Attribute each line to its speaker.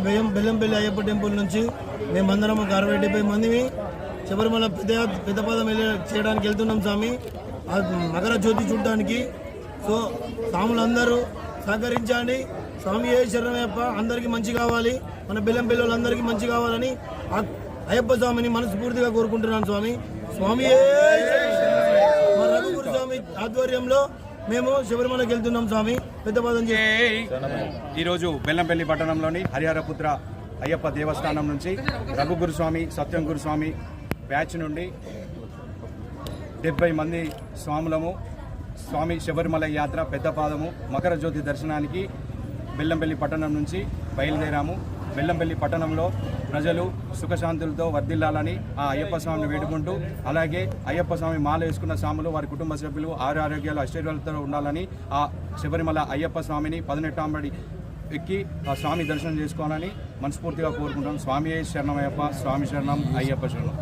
Speaker 1: Bellampalli Ayyappa temple నుంచి మేమందరం 60-70 మందిని శబరిమల పెద్దపాదం చేయడానికి వెళ్తున్నాం స్వామి, మకర జ్యోతి చూడడానికి. సో స్వాములందరూ సహకరించండి. స్వామి శరణమయ్యప్ప, అందరికీ మంచి కావాలి, మన బెల్లంపల్లి వాళ్ళందరికీ మంచి కావాలని అయ్యప్ప స్వామిని మనస్ఫూర్తిగా కోరుకుంటున్నాను. స్వామి మా రఘుగురు స్వామి ఆధ్వర్యంలో మేము శబరిమలకి వెళ్తున్నాం స్వామి, పెద్దపాదం.
Speaker 2: ఈరోజు బెల్లంపల్లి పట్టణంలోని హరిహరపుత్ర అయ్యప్ప దేవస్థానం నుంచి రఘుగురు స్వామి, సత్యం గురుస్వామి బ్యాచ్ నుండి 70 మంది స్వాములము స్వామి శబరిమల యాత్ర పెద్దపాదము మకర జ్యోతి దర్శనానికి బెల్లంపల్లి పట్టణం నుంచి బయలుదేరాము. బెల్లంపల్లి పట్టణంలో ప్రజలు సుఖశాంతులతో వర్ధిల్లాలని ఆ అయ్యప్ప స్వామిని వేడుకుంటూ, అలాగే అయ్యప్ప స్వామి మాల వేసుకున్న స్వాములు వారి కుటుంబ సభ్యులు ఆరోగ్యాలు ఐశ్వర్యాలతో ఉండాలని ఆ శబరిమల అయ్యప్ప స్వామిని 18 ఎక్కి ఆ స్వామి దర్శనం చేసుకోవాలని మనస్ఫూర్తిగా కోరుకుంటాం. స్వామి శరణమయ్యప్ప, స్వామి శరణం, అయ్యప్ప శరణం.